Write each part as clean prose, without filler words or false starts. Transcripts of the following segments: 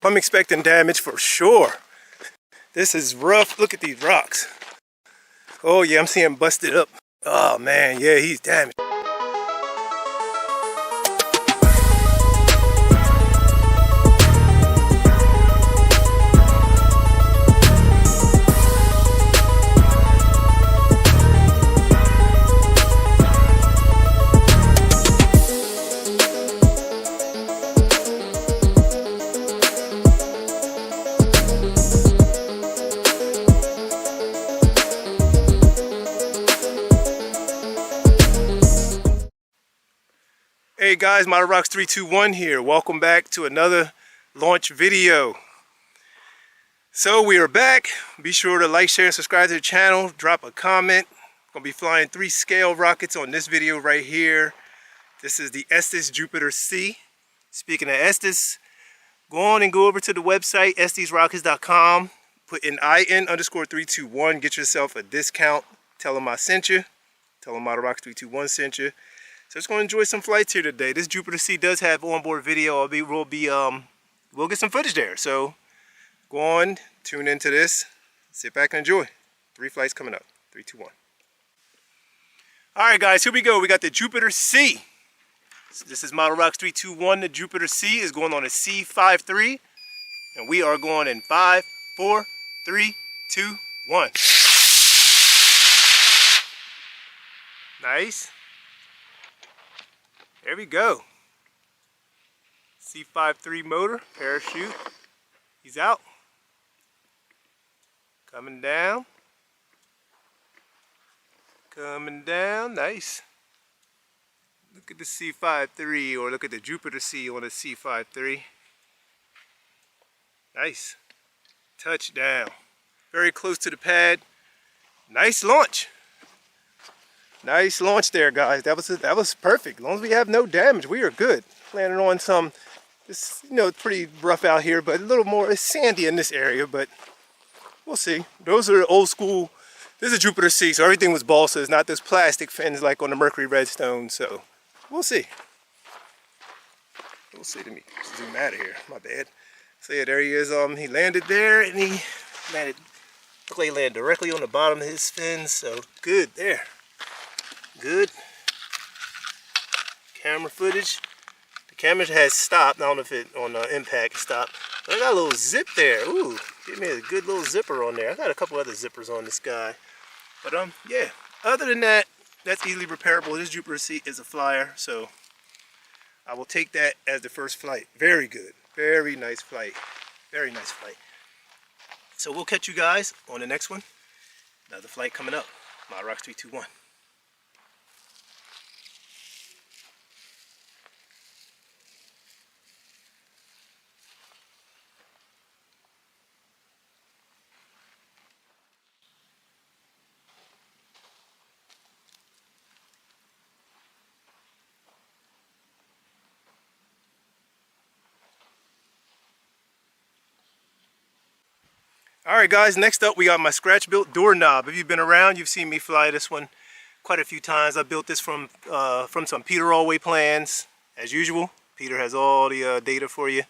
I'm expecting damage for sure. This is rough. Look at these rocks. Oh yeah, I'm seeing busted up. Oh man, yeah, he's damaged. Hey guys, MotoRocks321 here. Welcome back to another launch video. So we are back. Be sure to like, share, and subscribe to the channel. Drop a comment. I'm gonna be flying 3 scale rockets on this video right here. This is the Estes Jupiter C. Speaking of Estes, go on and go over to the website estesrockets.com. Put in IN_321. Get yourself a discount. Tell them I sent you. Tell them MotoRocks321 sent you. So just going to enjoy some flights here today. This Jupiter C does have onboard video. We'll get some footage there. So go on, tune into this, sit back and enjoy. 3 flights coming up. 3, 2, 1. All right, guys, here we go. We got the Jupiter C. So this is MotoRocks321. The Jupiter C is going on a C53, and we are going in 5, 4, 3, 2, 1. Nice. There we go. C53 motor, parachute. He's out. Coming down. Coming down. Nice. Look at the C53, or look at the Jupiter C on the C53. Nice. Touchdown. Very close to the pad. Nice launch. Nice launch there, guys. That was perfect. As long as we have no damage, we are good. Landing on some, it's pretty rough out here, but a little more, it's sandy in this area, but we'll see. Those are old school. This is a Jupiter C, so everything was balsa. It's not those plastic fins like on the Mercury Redstone, so we'll see. We'll see. Let me zoom out of here. My bad. So yeah, there he is. He landed there, and he landed, looked like he landed directly on the bottom of his fins, so good there. Good. Camera footage. The camera has stopped. I don't know if it on impact stopped. But I got a little zip there. Ooh, give me a good little zipper on there. I got a couple other zippers on this guy. But yeah. Other than that, that's easily repairable. This Jupiter C is a flyer, so I will take that as the first flight. Very good. Very nice flight. Very nice flight. So we'll catch you guys on the next one. Another flight coming up. MotoRocks321. Alright guys, next up we got my scratch built doorknob. If you've been around, you've seen me fly this one quite a few times. I built this from some Peter Allway plans, as usual. Peter has all the data for you.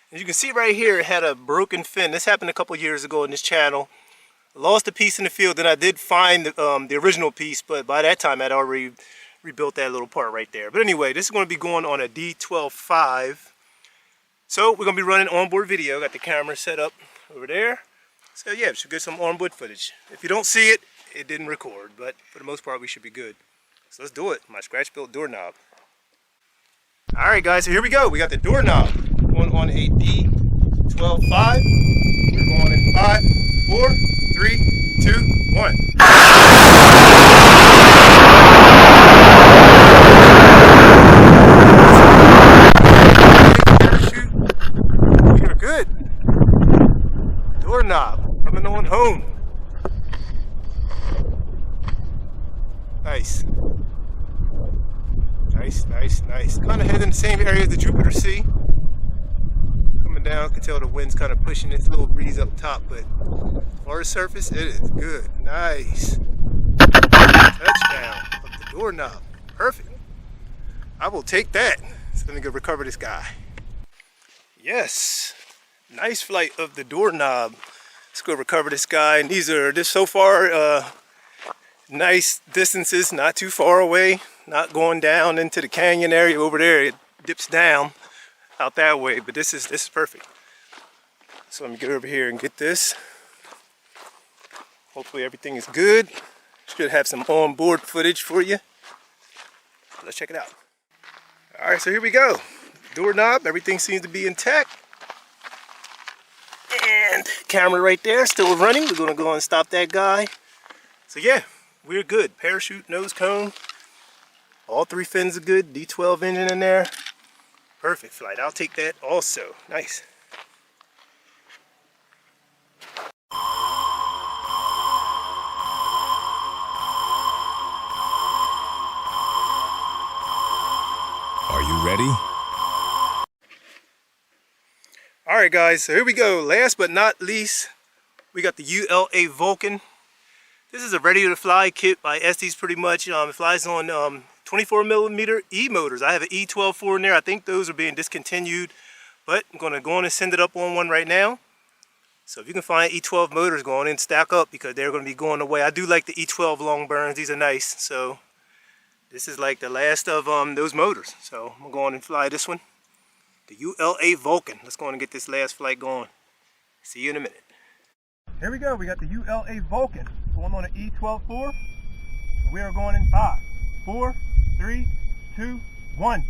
As you can see right here, it had a broken fin. This happened a couple years ago in this channel. I lost a piece in the field, then I did find the original piece, but by that time I'd already rebuilt that little part right there. But anyway, this is going to be going on a D12.5. So we're going to be running onboard video. Got the camera set up over there. So yeah, we should get some onboard footage. If you don't see it, it didn't record, but for the most part we should be good. So let's do it. My scratch built doorknob. Alright guys, so here we go. We got the doorknob going on a D12.5. We're going in 5, 4, 3, 2, 1. Parachute. We are good. Doorknob coming on home. Nice. Nice, nice, nice. Kind of heading in the same area as the Jupiter C. Coming down, can tell the wind's kind of pushing this little breeze up top, but on the surface, it is good. Nice. Touchdown of the doorknob. Perfect. I will take that. So let me go recover this guy. Yes. Nice flight of the doorknob. Let's go recover this guy. And these are just so far nice distances, not too far away, not going down into the canyon area over there. It dips down out that way, but this is perfect. So let me get over here and get this. Hopefully everything is good. Should have some onboard footage for you. Let's check it out. All right, so here we go. Doorknob, everything seems to be intact. And camera right there, still running. We're gonna go and stop that guy. So yeah, we're good. Parachute, nose cone. All 3 fins are good. D12 engine in there. Perfect flight. I'll take that also. Nice. Are you ready? All right, guys, so here we go. Last but not least, we got the ULA Vulcan. This is a ready-to-fly kit by Estes pretty much. It flies on 24mm E motors. I have an E12-4 in there. I think those are being discontinued, but I'm going to go on and send it up on one right now. So if you can find E12 motors, go on and stack up because they're going to be going away. I do like the E12 long burns. These are nice. So this is like the last of those motors. So I'm going to go on and fly this one. The ULA Vulcan. Let's go on and get this last flight going. See you in a minute. Here we go. We got the ULA Vulcan going on an E12-4. We are going in 5, 4, 3, 2, 1.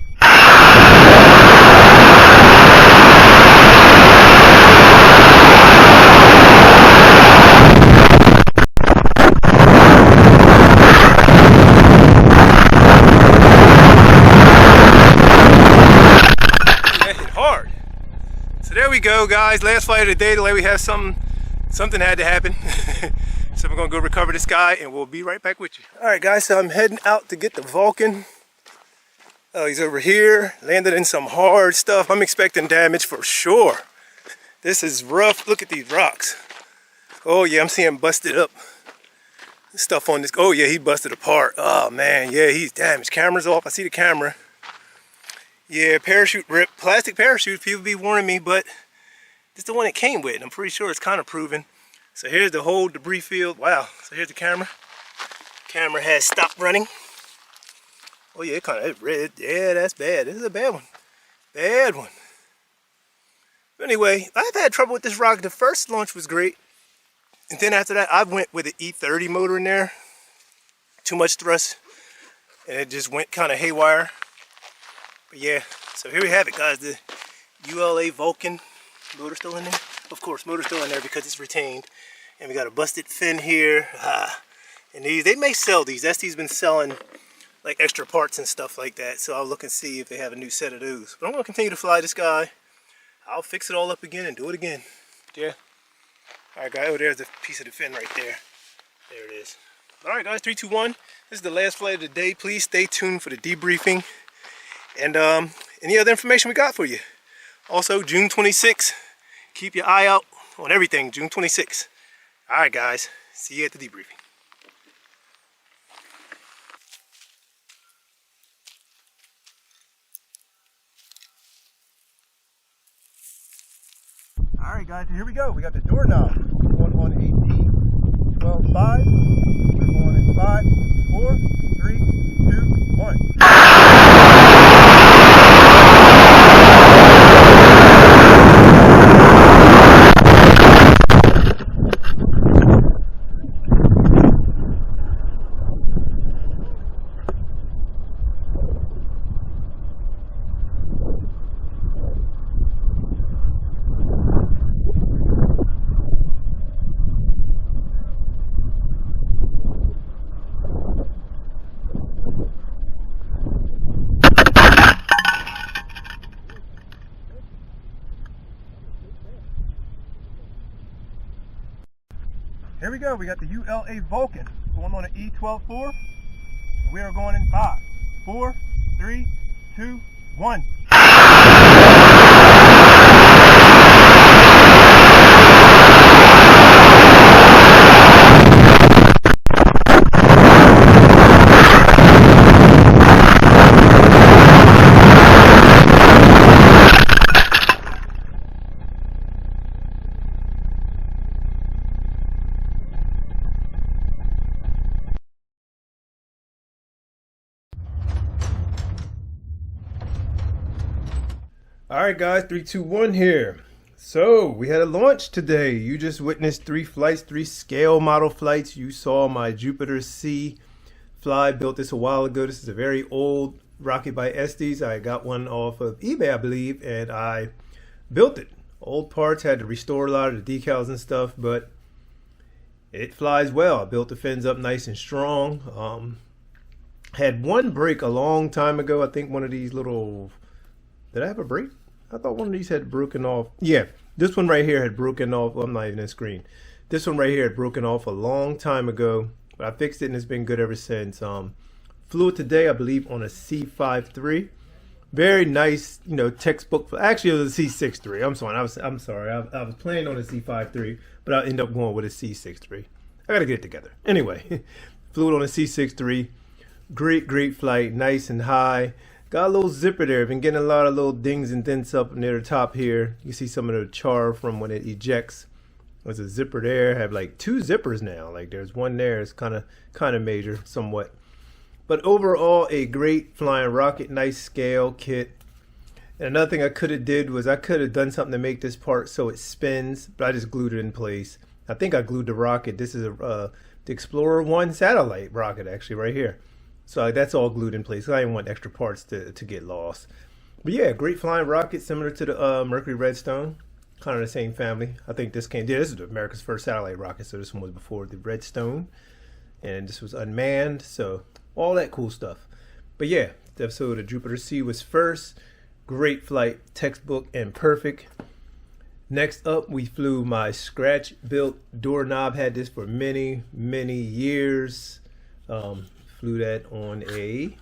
There we go, guys. Last flight of the day. We have something had to happen. So we're gonna go recover this guy and we'll be right back with you. All right, guys, so I'm heading out to get the Vulcan. Oh, he's over here, landed in some hard stuff. I'm expecting damage for sure. This is rough. Look at these rocks. Oh yeah, I'm seeing busted up stuff on this. Oh yeah, he busted apart. Oh man, yeah, he's damaged. Camera's off. I see the camera. Yeah, parachute ripped. Plastic parachutes, people be warning me, but this is the one it came with. I'm pretty sure it's kind of proven. So here's the whole debris field. Wow. So here's the camera. Camera has stopped running. Oh yeah, it kind of red. Yeah, that's bad. This is a bad one. Bad one. But anyway, I've had trouble with this rocket. The first launch was great. And then after that, I went with an E30 motor in there. Too much thrust. And it just went kind of haywire. But yeah, so here we have it, guys. The ULA Vulcan. Motor still in there? Of course, motor still in there because it's retained. And we got a busted fin here. And these, they may sell these. Estes been selling like extra parts and stuff like that. So I'll look and see if they have a new set of those. But I'm going to continue to fly this guy. I'll fix it all up again and do it again. Yeah. All right, guys. Oh, there's a piece of the fin right there. There it is. All right, guys. 3, 2, 1. This is the last flight of the day. Please stay tuned for the debriefing. And any other information we got for you. Also, June 26th. Keep your eye out on everything. June 26th. All right, guys. See you at the debriefing. All right, guys. So here we go. We got the doorknob. Going on 18, 12, 5. We're going in 5, 4, 3, 2, 1. Here we go. We got the ULA Vulcan going on an E12-4. We are going in 5, 4, 3, 2, 1. All right, guys, 3, 2, 1 here. So we had a launch today. You just witnessed 3 flights, 3 scale model flights. You saw my Jupiter C fly. Built this a while ago. This is a very old rocket by Estes. I got one off of eBay, I believe, and I built it. Old parts, had to restore a lot of the decals and stuff, but it flies well. I built the fins up nice and strong. Had one break a long time ago. I think one of these little... Did I have a break? I thought one of these had broken off. Yeah, this one right here had broken off. Well, I'm not even in the screen. This one right here had broken off a long time ago, but I fixed it and it's been good ever since. Flew it today, I believe, on a C53. Very nice, textbook. Actually, it was a C63. I'm sorry. I was playing on a C53, but I ended up going with a C63. I gotta get it together. Anyway, flew it on a C63. Great flight, nice and high. Got a little zipper there. Been getting a lot of little dings and dents up near the top here. You see some of the char from when it ejects. There's a zipper there. Have like 2 zippers now. Like there's one there. It's kind of major, somewhat. But overall, a great flying rocket. Nice scale kit. And another thing I could have did was I could have done something to make this part so it spins, but I just glued it in place. I think I glued the rocket. This is the Explorer 1 satellite rocket, actually, right here. So that's all glued in place. I didn't want extra parts to get lost. But yeah, great flying rocket, similar to the Mercury Redstone. Kind of the same family. I think this this is America's first satellite rocket, so this one was before the Redstone. And this was unmanned, so all that cool stuff. But yeah, the episode of Jupiter C was first. Great flight, textbook, and perfect. Next up, we flew my scratch-built doorknob. Had this for many years. Flew that on a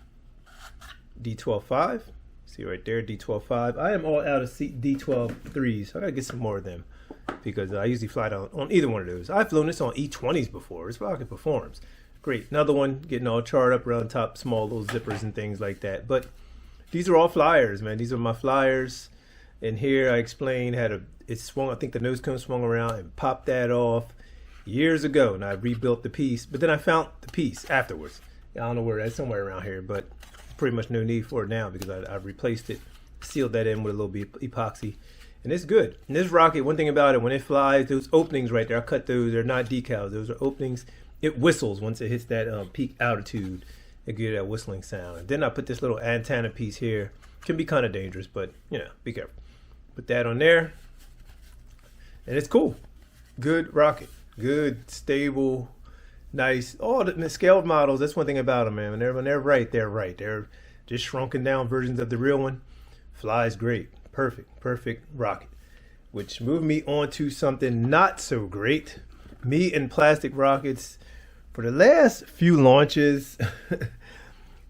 D12.5. See right there, D12.5. I am all out of D12.3s. So I gotta get some more of them because I usually fly on either one of those. I've flown this on E20s before. This rocket performs great. Another one getting all charred up around top, small little zippers and things like that. But these are all flyers, man. These are my flyers. And here I explained it swung. I think the nose cone swung around and popped that off years ago, and I rebuilt the piece. But then I found the piece afterwards. I don't know where that's, somewhere around here, but pretty much no need for it now because I replaced it, sealed that in with a little bit of epoxy, and it's good. And this rocket, one thing about it, when it flies, those openings right there, I cut those. They're not decals. Those are openings. It whistles once it hits that peak altitude. It gives that whistling sound. And then I put this little antenna piece here. Can be kind of dangerous, but be careful. Put that on there, and it's cool. Good rocket. Good, stable. Nice. Oh, the scaled models, that's one thing about them, man. When they're right, they're right. They're just shrunken down versions of the real one. Flies great. Perfect rocket. Which moved me on to something not so great. Me and plastic rockets. For the last few launches,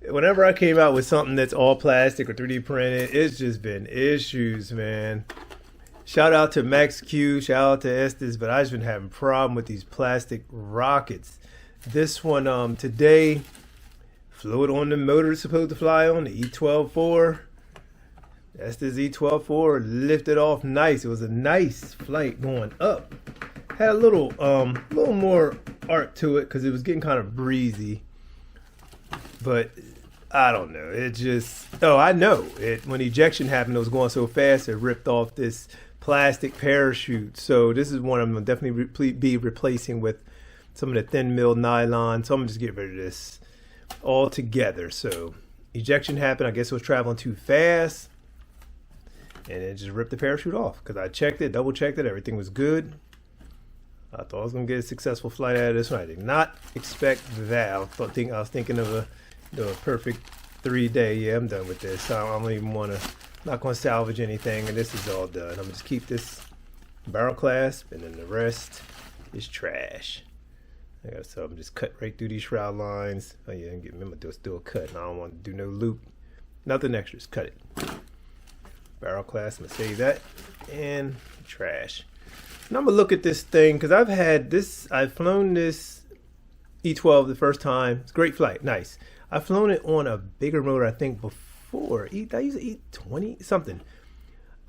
whenever I came out with something that's all plastic or 3D printed, it's just been issues, man. Shout out to Max Q, shout out to Estes, but I've just been having a problem with these plastic rockets. This one today, flew it on the motor it's supposed to fly on, the E12.4. That's the E12.4, lifted off nice. It was a nice flight going up. Had a little more art to it because it was getting kind of breezy. But I don't know. It just, I know. When ejection happened, it was going so fast, it ripped off this plastic parachute. So this is one I'm going to definitely be replacing with some of the thin milled nylon. So I'm going to just get rid of this altogether. So ejection happened. I guess it was traveling too fast. And it just ripped the parachute off because I checked it, double checked it. Everything was good. I thought I was going to get a successful flight out of this one. I did not expect that. I was thinking of a perfect 3-day. Yeah, I'm done with this. I don't even want to, not going to salvage anything, and this is all done. I'm going to just keep this barrel clasp, and then the rest is trash. I got something just cut right through these shroud lines. Oh yeah, remember just do a cut. And I don't want to do no loop. Nothing extra, just cut it. Barrel clasp, I'm going to save that. And trash. And I'm going to look at this thing, because I've flown this E12 the first time. It's a great flight, nice. I've flown it on a bigger motor, I think, before. I used E20 something.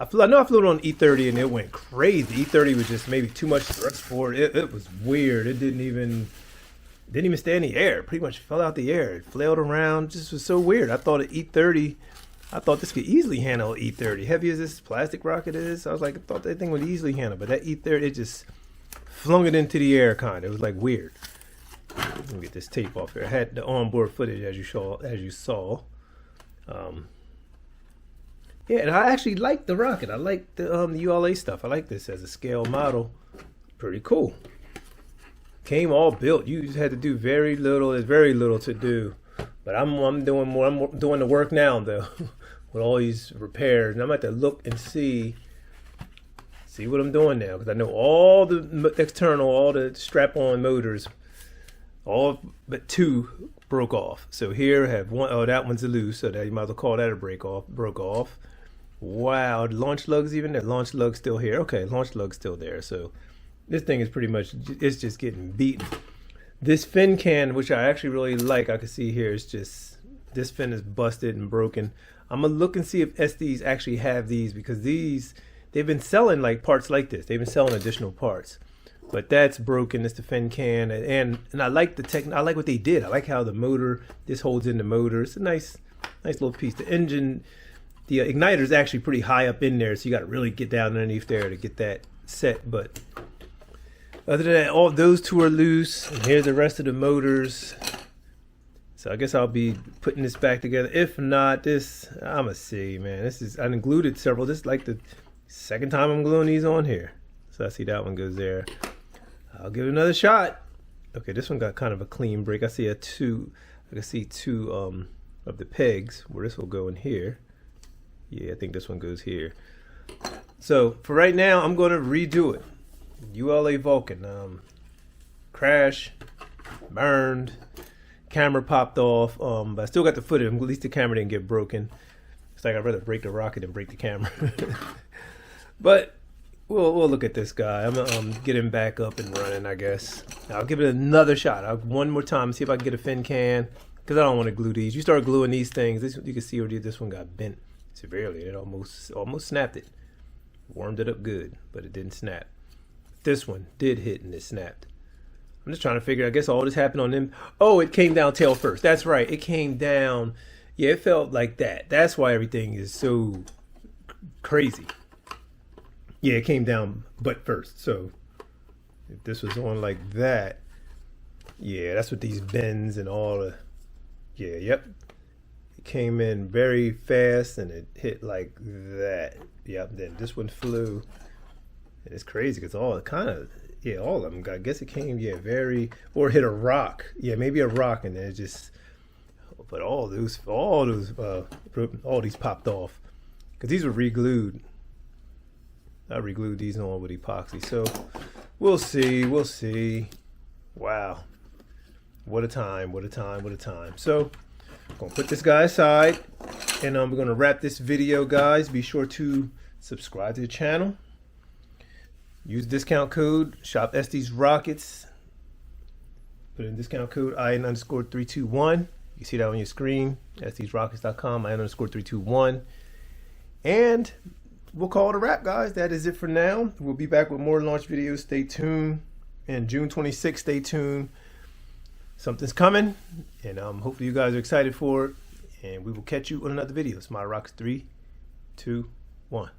I know I flew it on E30 and it went crazy. E30 was just maybe too much thrust for it. It was weird. It didn't even stay in the air. It pretty much fell out the air. It flailed around. Just was so weird. I thought at E30 I thought this could easily handle E30. Heavy as this plastic rocket is, I was like, I thought that thing would easily handle, but that E30, it just flung it into the air kind of. It was like weird. Let me get this tape off here. I had the onboard footage as you saw. Yeah, and I actually like the rocket. I like the ULA stuff. I like this as a scale model. Pretty cool. Came all built. You just had to do very little. There's very little to do. But I'm doing more. I'm doing the work now though, with all these repairs. And I'm about to look and see what I'm doing now, because I know all the external, all the strap-on motors, all but two broke off. So here I have one. Oh, that one's a loose. So that you might as well call that a broke off. Wow, the launch lug's even there. Launch lug's still here. Okay, launch lug's still there. So this thing is pretty much, it's just getting beaten. This fin can, which I actually really like, I can see here, is just, this fin is busted and broken. I'm gonna look and see if SDs actually have these, because these, they've been selling like parts like this. They've been selling additional parts, but that's broken. It's the fin can, and I like the I like what they did. I like how the motor, this holds in the motor. It's a nice little piece. The engine, the igniter is actually pretty high up in there, so you got to really get down underneath there to get that set. But other than that, all those two are loose, and here's the rest of the motors. So I guess I'll be putting this back together. If not, this, I'm gonna see, man. This is, I glued several. This is like the second time I'm gluing these on here. So I see that one goes there. I'll give it another shot. Okay, this one got kind of a clean break. I see I can see two of the pegs where this will go in here. Yeah, I think this one goes here. So for right now, I'm going to redo it. ULA Vulcan. Crash, burned, camera popped off. But I still got the footage. At least the camera didn't get broken. It's like I'd rather break the rocket than break the camera. But we'll look at this guy. I'm gonna get him back up and running, I guess. I'll give it another shot. One more time, see if I can get a fin can, because I don't want to glue these. You start gluing these things, you can see already this one got bent severely. It almost snapped it. Warmed it up good, but it didn't snap. This one did hit and it snapped. I'm just trying to figure, I guess all this happened on them. Oh, it came down tail first. That's right. It came down. Yeah, it felt like that. That's why everything is so crazy. Yeah, it came down butt first. So if this was on like that, yeah, that's what these bends and all the, yeah, yep. It came in very fast and it hit like that. Yep, then this one flew. And it's crazy because all kind of, yeah, all of them, I guess it came, yeah, very, or hit a rock. Yeah, maybe a rock, and then it just, but all these popped off because these were re-glued. I re-glued these on with epoxy. So we'll see. Wow. What a time. So I'm going to put this guy aside, and we're going to wrap this video, guys. Be sure to subscribe to the channel. Use discount code Shop SD's Rockets. Put in discount code IN_321. You see that on your screen. SDsRockets.com, IN_321. And we'll call it a wrap, guys. That is it for now. We'll be back with more launch videos. Stay tuned. And June 26th, stay tuned. Something's coming. And hopefully you guys are excited for it. And we will catch you on another video. It's my Rocks 3, 2, 1.